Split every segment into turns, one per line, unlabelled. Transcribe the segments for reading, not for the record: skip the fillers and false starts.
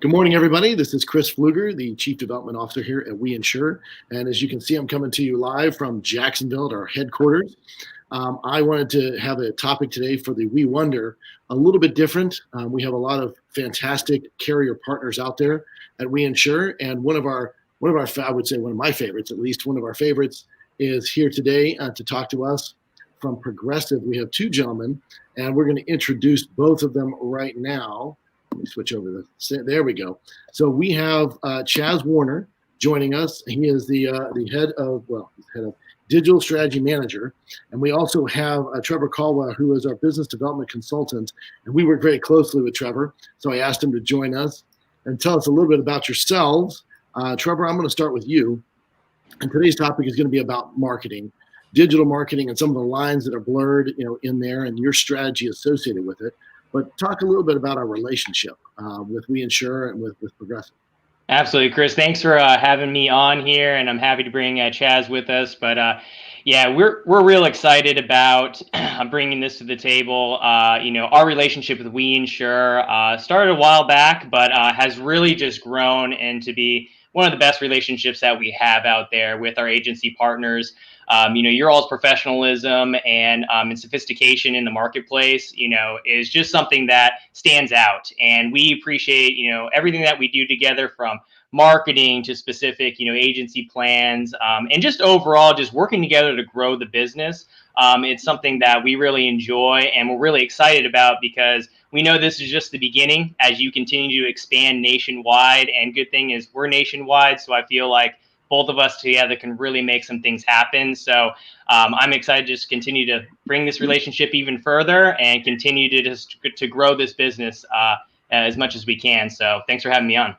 Good morning, everybody. This is Chris Pfluger, the Chief Development Officer here at We Insure. And as you can see, I'm coming to you live from Jacksonville at our headquarters. I wanted to have a topic today for the We Wonder a little bit different. We have a lot of fantastic carrier partners out there at We Insure, and one of our, I would say one of my favorites, at least one of our favorites, is here today to talk to us from Progressive. We have two gentlemen, and we're going to introduce both of them right now. Let me switch over there we go. So we have Chaz Warner joining us. He is the head of digital strategy manager. And we also have Trevor Caldwell, who is our business development consultant. And we work very closely with Trevor. So I asked him to join us and tell us a little bit about yourselves. Trevor, I'm going to start with you. And today's topic is going to be about marketing, digital marketing, and some of the lines that are blurred, in there, and your strategy associated with it. But talk a little bit about our relationship with We Insure and with Progressive.
Absolutely, Chris. Thanks for having me on here, and I'm happy to bring Chaz with us. But we're real excited about bringing this to the table. Our relationship with We Insure started a while back, but has really just grown into be one of the best relationships that we have out there with our agency partners. Your all's professionalism and sophistication in the marketplace, is just something that stands out. And we appreciate, everything that we do together, from marketing to specific, agency plans, and just overall just working together to grow the business. It's something that we really enjoy and we're really excited about, because we know this is just the beginning as you continue to expand nationwide. And good thing is we're nationwide, so I feel like both of us together can really make some things happen. So I'm excited to just continue to bring this relationship even further and continue to grow this business as much as we can. So thanks for having me on.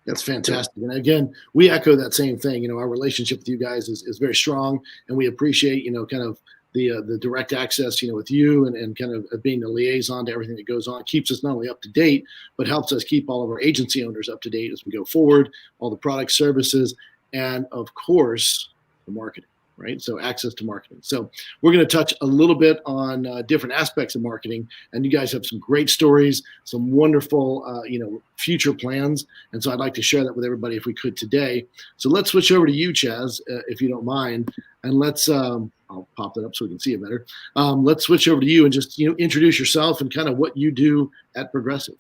That's fantastic. And again, we echo that same thing. Our relationship with you guys is very strong, and we appreciate, kind of the direct access, with you and kind of being the liaison to everything that goes on. It keeps us not only up to date, but helps us keep all of our agency owners up to date as we go forward, all the product services, and of course, the marketing, right? So access to marketing. So we're going to touch a little bit on different aspects of marketing, and you guys have some great stories, some wonderful, future plans. And so I'd like to share that with everybody if we could today. So let's switch over to you, Chaz, if you don't mind, and let's, I'll pop that up so we can see it better. Let's switch over to you and just, introduce yourself and kind of what you do at Progressive.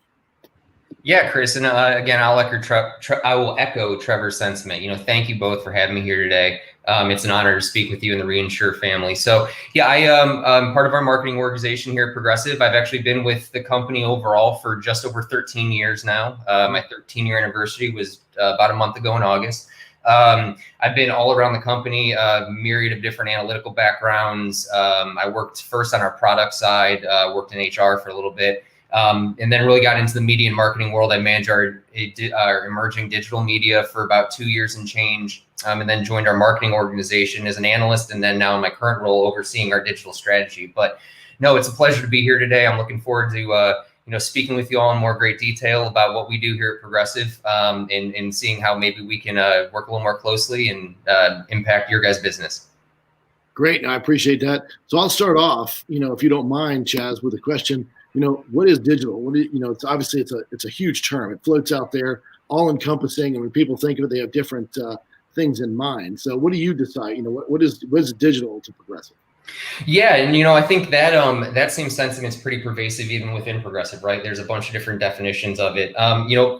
Yeah, Chris, and again, I will echo Trevor's sentiment. Thank you both for having me here today. It's an honor to speak with you and the We Insure family. So, yeah, I'm part of our marketing organization here at Progressive. I've actually been with the company overall for just over 13 years now. My 13-year anniversary was about a month ago in August. I've been all around the company, a myriad of different analytical backgrounds. I worked first on our product side, worked in HR for a little bit. And then really got into the media and marketing world. I managed our emerging digital media for about 2 years and change, and then joined our marketing organization as an analyst, and then now in my current role overseeing our digital strategy. But no, it's a pleasure to be here today. I'm looking forward to speaking with you all in more great detail about what we do here at Progressive, and seeing how maybe we can work a little more closely and impact your guys' business.
Great, I appreciate that. So I'll start off, if you don't mind, Chaz, with a question. What is digital? It's obviously it's a huge term. It floats out there, all encompassing, and when people think of it, they have different things in mind. So what do you decide? What is digital to Progressive?
Yeah, and I think that that same sentiment is pretty pervasive even within Progressive, right? There's a bunch of different definitions of it.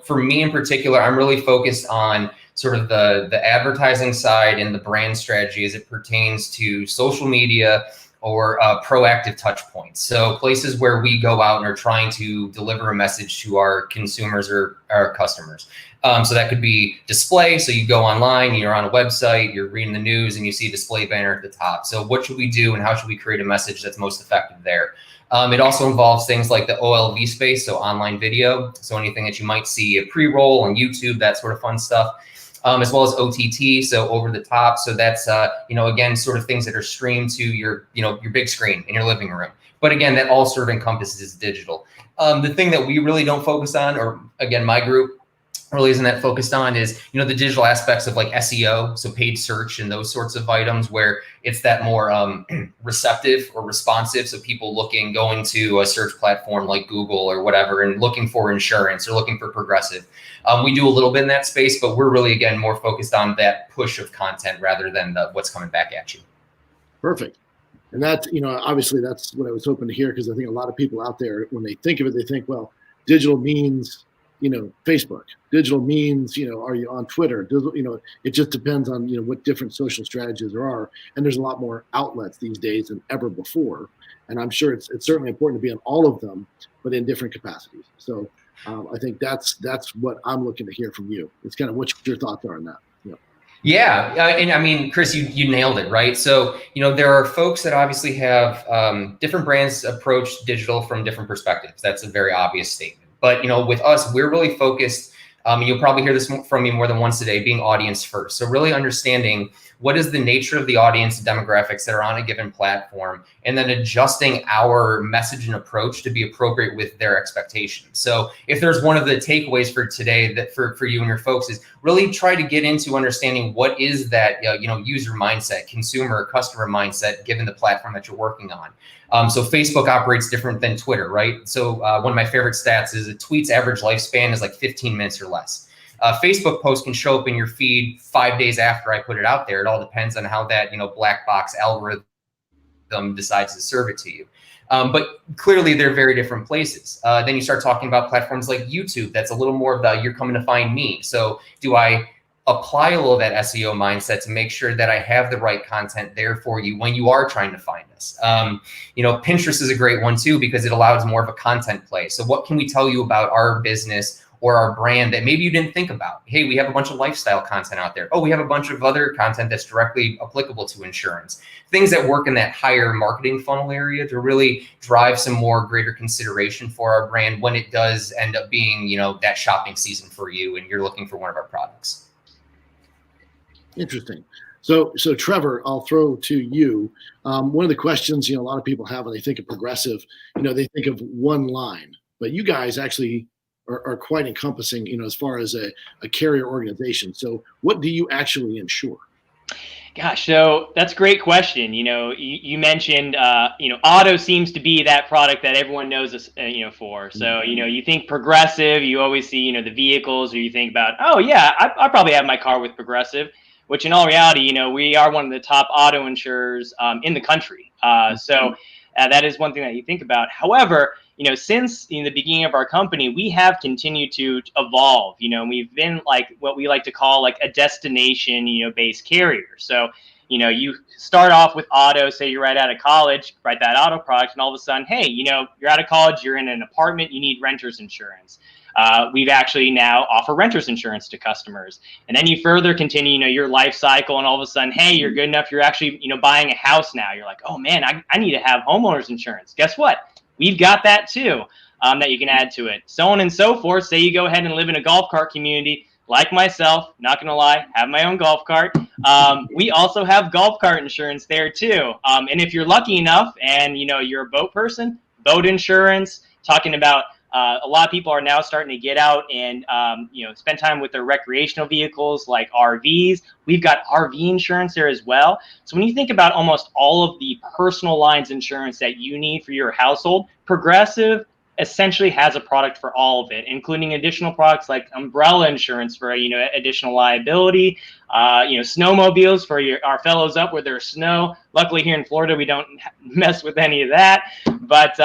For me in particular, I'm really focused on sort of the advertising side and the brand strategy as it pertains to social media or proactive touch points. So places where we go out and are trying to deliver a message to our consumers or our customers. So that could be display. So you go online, you're on a website, you're reading the news, and you see a display banner at the top. So what should we do and how should we create a message that's most effective there? It also involves things like the OLV space, so online video. So anything that you might see a pre-roll on YouTube, that sort of fun stuff. As well as OTT, so over the top. So that's, again, sort of things that are streamed to your big screen in your living room. But again, that all sort of encompasses digital. The thing that we really don't focus on, or again, my group, really isn't that focused on is, you know, the digital aspects of like SEO, so paid search and those sorts of items where it's that more receptive or responsive. So people going to a search platform like Google or whatever and looking for insurance or looking for Progressive. We do a little bit in that space, but we're really, again, more focused on that push of content rather than what's coming back at you.
Perfect. And that, you know, obviously that's what I was hoping to hear, because I think a lot of people out there, when they think of it, they think, well, digital means, you know, Facebook. Digital means, you know, are you on Twitter? Digital, you know, it just depends on, you know, what different social strategies there are. And there's a lot more outlets these days than ever before. And I'm sure it's certainly important to be on all of them, but in different capacities. So I think that's what I'm looking to hear from you. It's kind of what your thoughts are on that.
Yeah, and I mean, Chris, you nailed it, right? So, you know, there are folks that obviously have different brands approach digital from different perspectives. That's a very obvious statement. But, you know, with us, we're really focused, you'll probably hear this from me more than once today, being audience first. So really understanding what is the nature of the audience demographics that are on a given platform, and then adjusting our message and approach to be appropriate with their expectations. So if there's one of the takeaways for today that for you and your folks is really try to get into understanding what is that, you know, user mindset, consumer, customer mindset, given the platform that you're working on. So Facebook operates different than Twitter, right? So one of my favorite stats is a tweet's average lifespan is like 15 minutes or less. Facebook post can show up in your feed 5 days after I put it out there. It all depends on how that, you know, black box algorithm decides to serve it to you. But clearly they're very different places. Then you start talking about platforms like YouTube. That's a little more of the, you're coming to find me. So do I apply a little of that SEO mindset to make sure that I have the right content there for you when you are trying to find us? You know, Pinterest is a great one too, because it allows more of a content play. So what can we tell you about our business or our brand that maybe you didn't think about? Hey, we have a bunch of lifestyle content out there. Oh, we have a bunch of other content that's directly applicable to insurance. Things that work in that higher marketing funnel area to really drive some more greater consideration for our brand when it does end up being, you know, that shopping season for you and you're looking for one of our products.
Interesting. So Trevor, I'll throw to you. One of the questions, you know, a lot of people have when they think of Progressive, you know, they think of one line, but you guys actually are quite encompassing, you know, as far as a carrier organization. So what do you actually insure?
Gosh, so that's a great question. You know, you mentioned, you know, auto seems to be that product that everyone knows us, you know, for. So, you know, you think Progressive, you always see, you know, the vehicles, or you think about, oh yeah, I probably have my car with Progressive, which in all reality, you know, we are one of the top auto insurers in the country. So that is one thing that you think about. However, you know, since the beginning of our company, we have continued to evolve. You know, we've been like what we like to call like a destination, you know, based carrier. So, you know, you start off with auto, say you're right out of college, write that auto product, and all of a sudden, hey, you know, you're out of college, you're in an apartment, you need renter's insurance. We've actually now offer renter's insurance to customers. And then you further continue, you know, your life cycle, and all of a sudden, hey, you're good enough, you're actually, you know, buying a house now. You're like, oh man, I need to have homeowner's insurance. Guess what? We've got that too, that you can add to it. So on and so forth. Say you go ahead and live in a golf cart community, like myself, not gonna lie, have my own golf cart. We also have golf cart insurance there too. And if you're lucky enough and, you know, you're a boat person, boat insurance, talking about a lot of people are now starting to get out and, you know, spend time with their recreational vehicles like RVs. We've got RV insurance there as well. So when you think about almost all of the personal lines insurance that you need for your household, Progressive essentially has a product for all of it, including additional products like umbrella insurance for, you know, additional liability, you know, snowmobiles for our fellows up where there's snow. Luckily here in Florida, we don't mess with any of that, but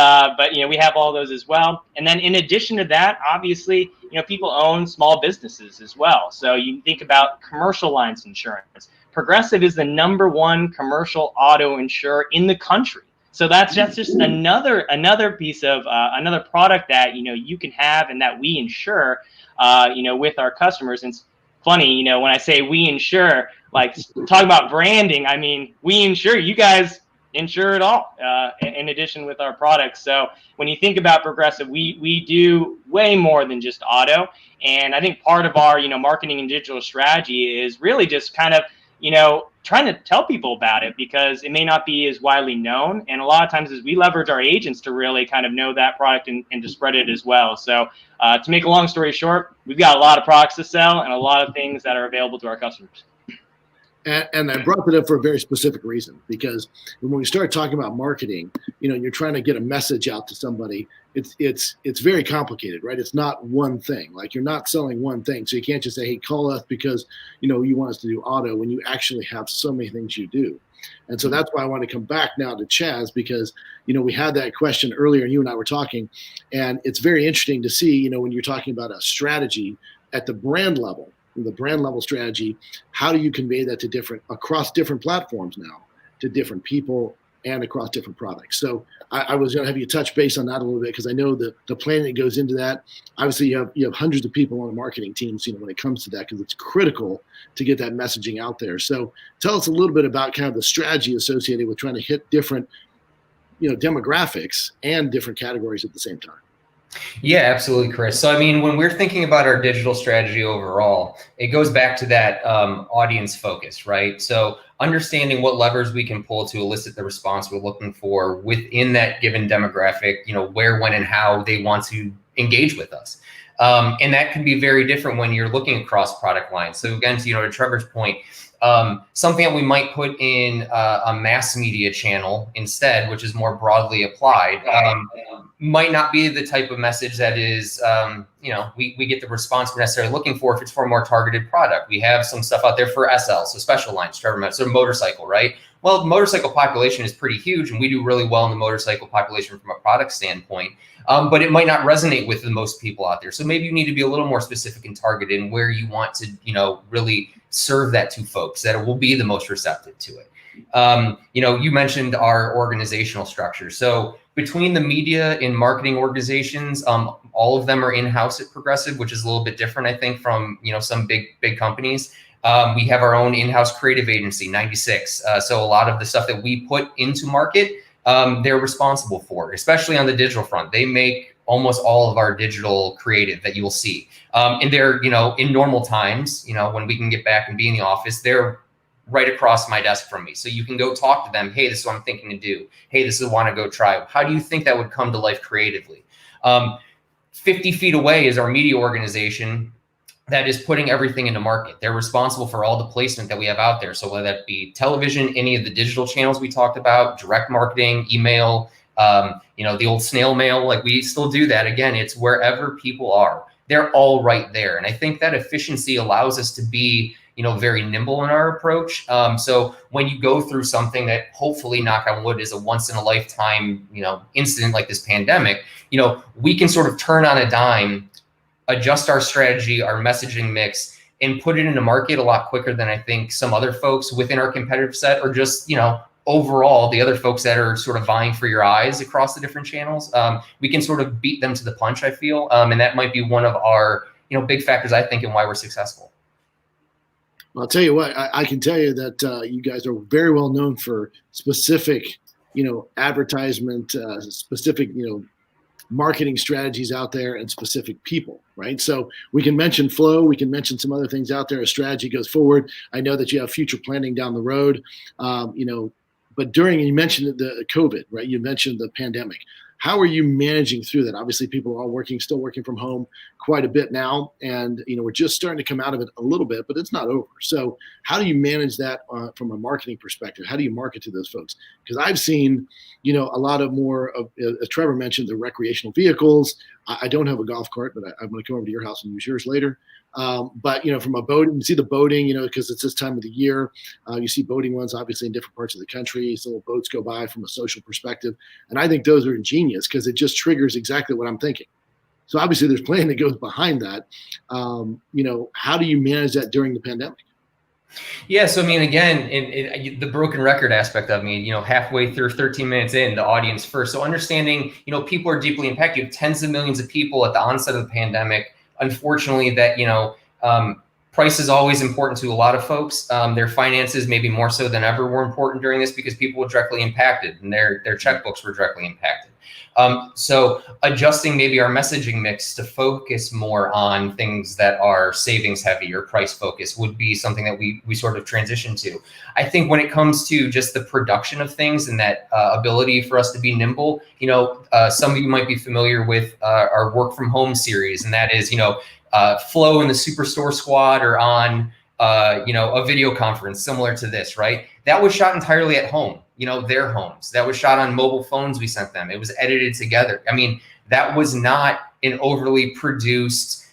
you know, we have all those as well. And then in addition to that, obviously, you know, people own small businesses as well. So you think about commercial lines insurance. Progressive is the #1 commercial auto insurer in the country. So that's just another piece of another product that, you know, you can have and that we insure, you know, with our customers. And it's funny, you know, when I say we insure, like talk about branding, I mean, we insure, you guys insure it all in addition with our products. So when you think about Progressive, we do way more than just auto. And I think part of our, you know, marketing and digital strategy is really just kind of, trying to tell people about it because it may not be as widely known. And a lot of times is we leverage our agents to really kind of know that product and to spread it as well. So to make a long story short, we've got a lot of products to sell and a lot of things that are available to our customers.
And I brought that up for a very specific reason, because when we start talking about marketing, you're trying to get a message out to somebody. It's very complicated, right? It's not one thing. Like, you're not selling one thing. So you can't just say, hey, call us because, you want us to do auto, when you actually have so many things you do. And so that's why I want to come back now to Chaz, because, we had that question earlier and you and I were talking, and it's very interesting to see, when you're talking about a strategy at the brand level, the brand level strategy, how do you convey that to across different platforms now, to different people and across different products? So I was going to have you touch base on that a little bit, because I know the planning that goes into that. Obviously, you have hundreds of people on the marketing teams, when it comes to that, because it's critical to get that messaging out there. So tell us a little bit about kind of the strategy associated with trying to hit different, demographics and different categories at the same time.
Yeah, absolutely, Chris. So, when we're thinking about our digital strategy overall, it goes back to that audience focus, right? So understanding what levers we can pull to elicit the response we're looking for within that given demographic, where, when, and how they want to engage with us. And that can be very different when you're looking across product lines. So again, to Trevor's point, something that we might put in a mass media channel instead, which is more broadly applied, might not be the type of message that is, we get the response we're necessarily looking for if it's for a more targeted product. We have some stuff out there for SL, so special lines, Trevor mentioned, so motorcycle, right? Well, the motorcycle population is pretty huge, and we do really well in the motorcycle population from a product standpoint, but it might not resonate with the most people out there. So maybe you need to be a little more specific and targeted in where you want to, really serve that to folks that will be the most receptive to it. You mentioned our organizational structure. So between the media and marketing organizations, all of them are in-house at Progressive, which is a little bit different, I think, from, some big companies. We have our own in-house creative agency, 96. So a lot of the stuff that we put into market, they're responsible for, especially on the digital front. They make almost all of our digital creative that you will see. And they're, in normal times, when we can get back and be in the office, they're right across my desk from me. So you can go talk to them. Hey, this is what I'm thinking to do. Hey, this is what I want to go try. How do you think that would come to life creatively? 50 feet away is our media organization that is putting everything into market. They're responsible for all the placement that we have out there. So whether that be television, any of the digital channels we talked about, direct marketing, email, the old snail mail, like we still do that. Again, it's wherever people are. They're all right there. And I think that efficiency allows us to be very nimble in our approach. So when you go through something that hopefully, knock on wood, is a once in a lifetime, incident like this pandemic, we can sort of turn on a dime, adjust our strategy, our messaging mix, and put it into market a lot quicker than I think some other folks within our competitive set, or just, overall, the other folks that are sort of vying for your eyes across the different channels. We can sort of beat them to the punch, I feel. And that might be one of our, big factors, I think, in why we're successful.
I'll tell you what, I can tell you that you guys are very well known for specific, advertisement, specific, marketing strategies out there, and specific people, right? So we can mention flow, we can mention some other things out there as strategy goes forward. I know that you have future planning down the road, but you mentioned the COVID, right? You mentioned the pandemic. How are you managing through that? Obviously, people are still working from home quite a bit now, and we're just starting to come out of it a little bit, but it's not over. So how do you manage that from a marketing perspective? How do you market to those folks? Because I've seen, a lot of more of, as Trevor mentioned, the recreational vehicles. I don't have a golf cart, but I'm going to come over to your house and use yours later. But from a boating, you see the boating, because it's this time of the year. You see boating ones, obviously, in different parts of the country. So little boats go by from a social perspective, and I think those are ingenious because it just triggers exactly what I'm thinking. So obviously, there's planning that goes behind that. How do you manage that during the pandemic?
Yeah, so again, in the broken record aspect of me, halfway through 13 minutes in, the audience first. So understanding, people are deeply impacted. You have tens of millions of people at the onset of the pandemic. Unfortunately, that price is always important to a lot of folks. Their finances, maybe more so than ever, were important during this because people were directly impacted and their checkbooks were directly impacted. So adjusting maybe our messaging mix to focus more on things that are savings heavy or price focused would be something that we sort of transition to. I think when it comes to just the production of things and that ability for us to be nimble, some of you might be familiar with our work from home series, and that is, Flo and the Superstore Squad are on a video conference similar to this, right? That was shot entirely at home, their homes. That was shot on mobile phones we sent them. It was edited together. I mean, that was not an overly produced,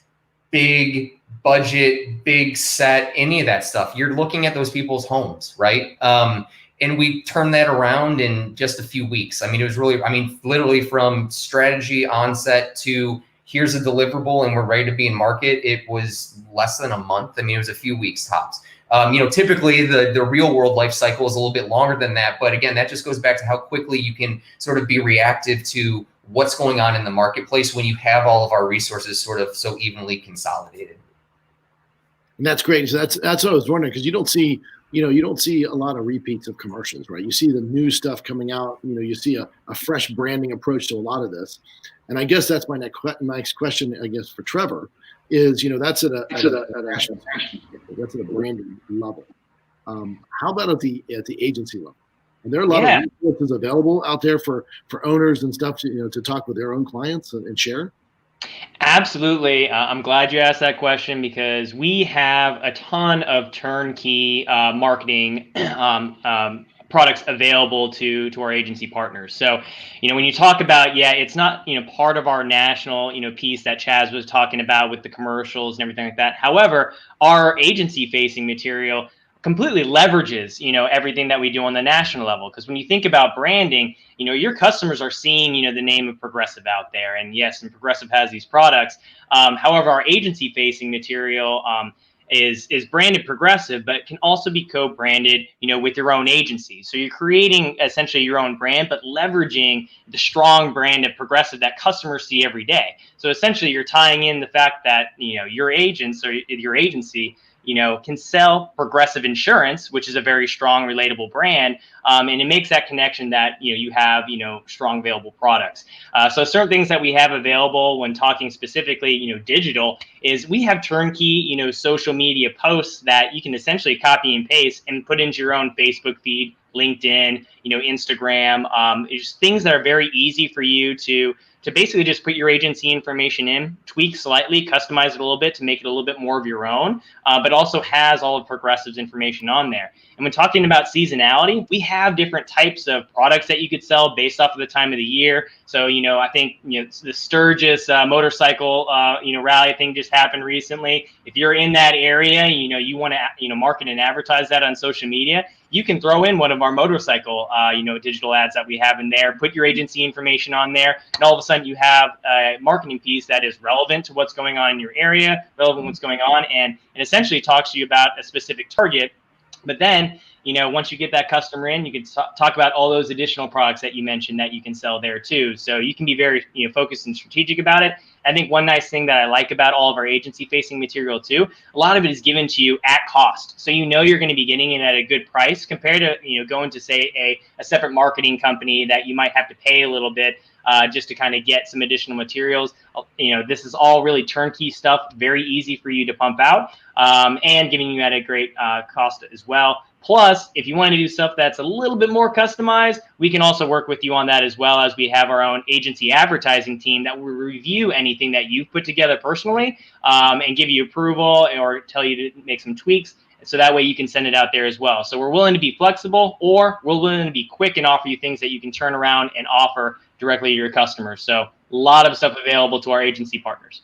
big budget, big set, any of that stuff. You're looking at those people's homes, right? And we turned that around in just a few weeks. I mean, it was really, literally from strategy onset to here's a deliverable and we're ready to be in market. It was less than a month. I mean, it was a few weeks tops. Typically the real world life cycle is a little bit longer than that. But again, that just goes back to how quickly you can sort of be reactive to what's going on in the marketplace when you have all of our resources sort of so evenly consolidated.
And that's great. So that's what I was wondering, because you don't see a lot of repeats of commercials, right? You see the new stuff coming out. You see a fresh branding approach to a lot of this. And I guess that's my next question, I guess, for Trevor, is, that's at a branding level. How about at the agency level? And there are a lot of resources available out there for owners and stuff to talk with their own clients and share.
Absolutely. I'm glad you asked that question, because we have a ton of turnkey marketing products available to our agency partners. So, when you talk about, it's not, part of our national, piece that Chaz was talking about with the commercials and everything like that. However, our agency facing material completely leverages, everything that we do on the national level. Because when you think about branding, your customers are seeing, the name of Progressive out there. And yes, and Progressive has these products. However, our agency facing material is branded Progressive, but can also be co-branded, with your own agency. So you're creating essentially your own brand, but leveraging the strong brand of Progressive that customers see every day. So essentially you're tying in the fact that, your agents or your agency, can sell Progressive insurance, which is a very strong, relatable brand. And it makes that connection that, you have, strong available products. So certain things that we have available when talking specifically, digital, is we have turnkey, social media posts that you can essentially copy and paste and put into your own Facebook feed, LinkedIn, Instagram. It's just things that are very easy for you to basically just put your agency information in, tweak slightly, customize it a little bit to make it a little bit more of your own, but also has all of Progressive's information on there. And when talking about seasonality, we have different types of products that you could sell based off of the time of the year. So, I think, the Sturgis motorcycle, rally thing just happened recently. If you're in that area, you want to, market and advertise that on social media, you can throw in one of our motorcycle, digital ads that we have in there, put your agency information on there, and all of a sudden you have a marketing piece that is relevant to what's going on in your area, relevant to what's going on, and essentially talks to you about a specific target. But then, once you get that customer in, you can talk about all those additional products that you mentioned that you can sell there too. So you can be very, focused and strategic about it. I think one nice thing that I like about all of our agency facing material too, a lot of it is given to you at cost. So you're going to be getting it at a good price compared to, going to say a separate marketing company that you might have to pay a little bit just to kind of get some additional materials. This is all really turnkey stuff, very easy for you to pump out, and giving you at a great cost as well. Plus, if you want to do stuff that's a little bit more customized, we can also work with you on that, as well as we have our own agency advertising team that will review anything that you've put together personally, and give you approval or tell you to make some tweaks. So that way you can send it out there as well. So we're willing to be flexible, or we're willing to be quick and offer you things that you can turn around and offer directly to your customers. So a lot of stuff available to our agency partners.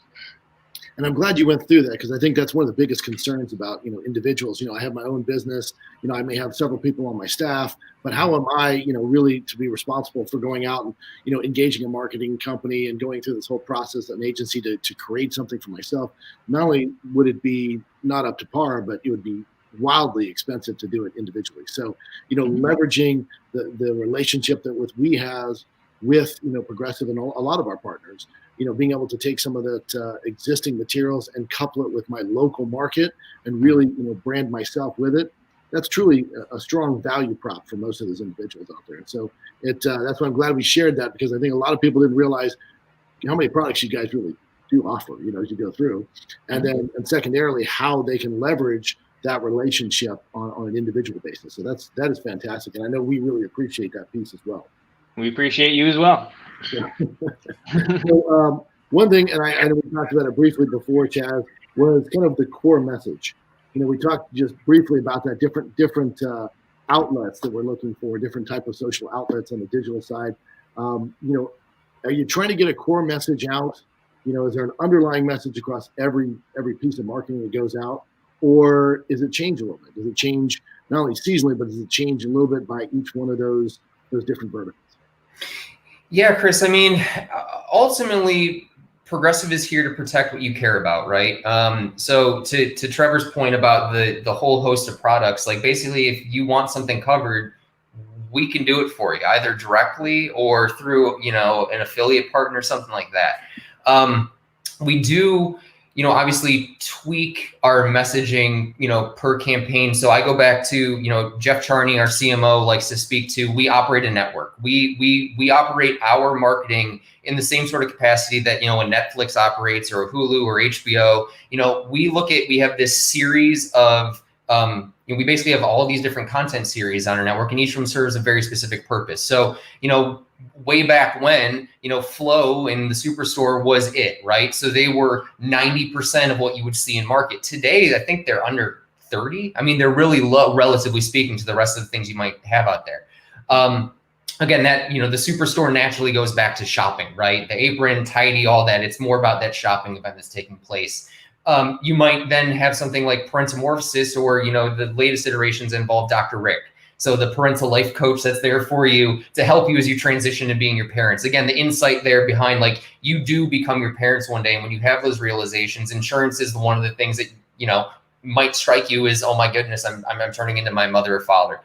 And I'm glad you went through that, because I think that's one of the biggest concerns about, individuals. I have my own business, I may have several people on my staff, but how am I, really to be responsible for going out and, engaging a marketing company and going through this whole process, an agency to create something for myself? Not only would it be not up to par, but it would be wildly expensive to do it individually. So, leveraging the relationship that we have with, Progressive and a lot of our partners, being able to take some of that existing materials and couple it with my local market and really, brand myself with it. that's truly a strong value prop for most of those individuals out there. And so that's why I'm glad we shared that, because I think a lot of people didn't realize how many products you guys really do offer, as you go through. And then, and secondarily, how they can leverage that relationship on an individual basis. So that is fantastic. And I know we really appreciate that piece as well.
We appreciate you as well.
So, one thing, and I know we talked about it briefly before, Chaz, was kind of the core message. We talked just briefly about that different outlets that we're looking for, different type of social outlets on the digital side. Are you trying to get a core message out? Is there an underlying message across every piece of marketing that goes out, or is it change a little bit? Does it change not only seasonally, but does it change a little bit by each one of those different verticals?
Yeah, Chris. I mean, ultimately, Progressive is here to protect what you care about, right? So to Trevor's point about the whole host of products, like basically, if you want something covered, we can do it for you, either directly or through an affiliate partner, something like that. We do, obviously tweak our messaging, per campaign. So I go back to, Jeff Charney, our CMO, likes to speak to, we operate a network. We operate our marketing in the same sort of capacity that, a Netflix operates, or a Hulu or HBO. We have this series of, we basically have all these different content series on our network, and each of them serves a very specific purpose. So, way back when, Flow in the Superstore was it, right? So they were 90% of what you would see in market. Today, I think they're under 30. I mean, they're really low, relatively speaking, to the rest of the things you might have out there. Again, that, the Superstore naturally goes back to shopping, right? The apron, tidy, all that. It's more about that shopping event that's taking place. You might then have something like Parentamorphosis, or, the latest iterations involve Dr. Rick. So the parental life coach that's there for you to help you as you transition to being your parents. Again, the insight there behind, like, you do become your parents one day. And when you have those realizations, insurance is one of the things that, might strike you as, oh my goodness, I'm turning into my mother or father.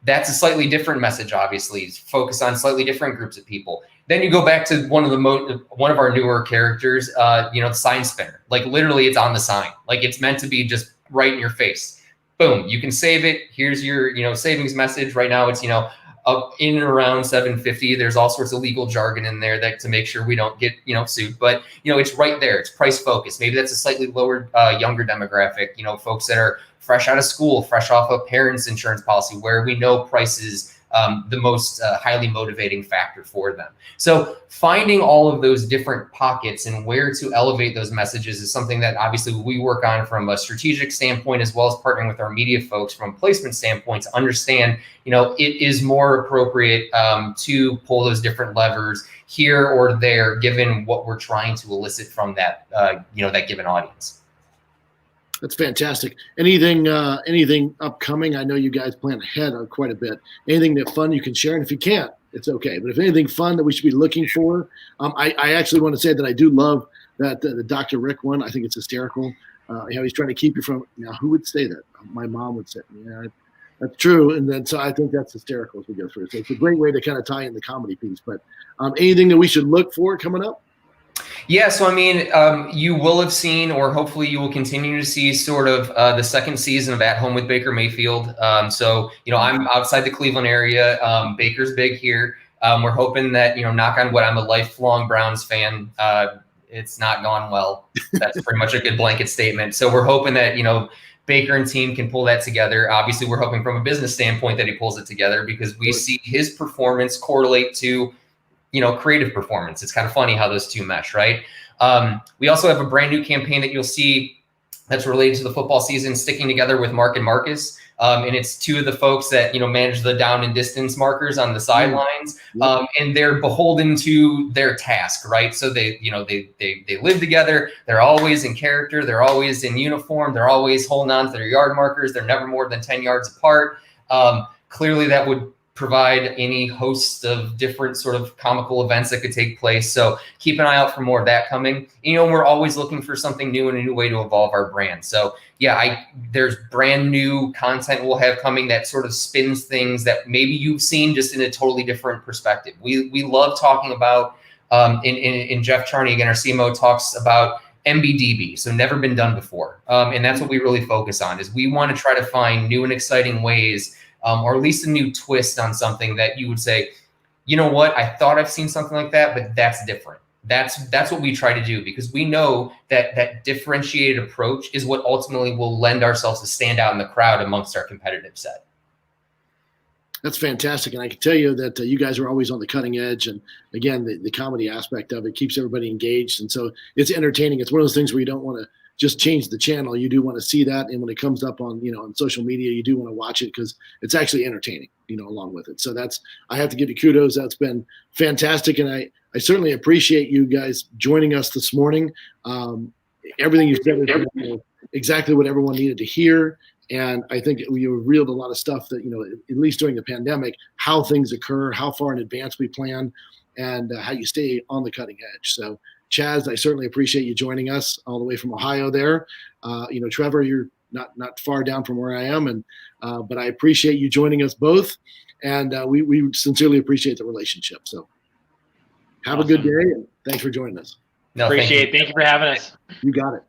That's a slightly different message, obviously, focus on slightly different groups of people. Then you go back to one of our newer characters, the sign spinner. Like, literally, it's on the sign. Like, it's meant to be just right in your face. Boom, you can save it. Here's your, savings message. Right now, it's, up in and around $750. There's all sorts of legal jargon in there that to make sure we don't get, sued. But, it's right there. It's price focused. Maybe that's a slightly lower, younger demographic, folks that are fresh out of school, fresh off a parent's insurance policy, where we know price is the most highly motivating factor for them. So finding all of those different pockets and where to elevate those messages is something that obviously we work on from a strategic standpoint, as well as partnering with our media folks from a placement standpoint to understand, it is more appropriate to pull those different levers here or there, given what we're trying to elicit from that, that given audience.
That's fantastic. Anything upcoming? I know you guys plan ahead on quite a bit. Anything that fun you can share? And if you can't, it's okay. But if anything fun that we should be looking for, I actually want to say that I do love that the Dr. Rick one. I think it's hysterical. He's trying to keep you from. Who would say that? My mom would say, "Yeah, that's true." And then so I think that's hysterical as we go through. So it's a great way to kind of tie in the comedy piece. But anything that we should look for coming up?
Yeah, so I mean, you will have seen, or hopefully you will continue to see, sort of the second season of At Home with Baker Mayfield. So, I'm outside the Cleveland area. Baker's big here. We're hoping that, knock on wood, I'm a lifelong Browns fan. It's not gone well. That's pretty much a good blanket statement. So we're hoping that, Baker and team can pull that together. Obviously, we're hoping from a business standpoint that he pulls it together, because we see his performance correlate to creative performance. It's kind of funny how those two mesh, right? We also have a brand new campaign that you'll see that's related to the football season, sticking together with Mark and Marcus. And it's two of the folks that, manage the down and distance markers on the sidelines. And they're beholden to their task, right? So they live together. They're always in character. They're always in uniform. They're always holding on to their yard markers. They're never more than 10 yards apart. Clearly that would provide any host of different sort of comical events that could take place. So keep an eye out for more of that coming. We're always looking for something new and a new way to evolve our brand. So yeah, there's brand new content we'll have coming that sort of spins things that maybe you've seen just in a totally different perspective. We love talking about, in Jeff Charney, again, our CMO, talks about MBDB, so never been done before. And that's what we really focus on, is we want to try to find new and exciting ways, or at least a new twist on something that you would say, you know what, I thought I've seen something like that, but that's different. That's what we try to do, because we know that that differentiated approach is what ultimately will lend ourselves to stand out in the crowd amongst our competitive set.
That's fantastic. And I can tell you that you guys are always on the cutting edge. And again, the comedy aspect of it keeps everybody engaged. And so it's entertaining. It's one of those things where you don't want to just change the channel. You do want to see that. And when it comes up on, on social media, you do want to watch it because it's actually entertaining, along with it. So I have to give you kudos. That's been fantastic. And I certainly appreciate you guys joining us this morning. Everything you said was exactly what everyone needed to hear. And I think we revealed a lot of stuff that, at least during the pandemic, how things occur, how far in advance we plan, and how you stay on the cutting edge. So, Chaz, I certainly appreciate you joining us all the way from Ohio there. Trevor, you're not far down from where I am, and but I appreciate you joining us both, and we sincerely appreciate the relationship. So have a good day, and thanks for joining us.
No,
appreciate it. Thank you for having us.
You got it.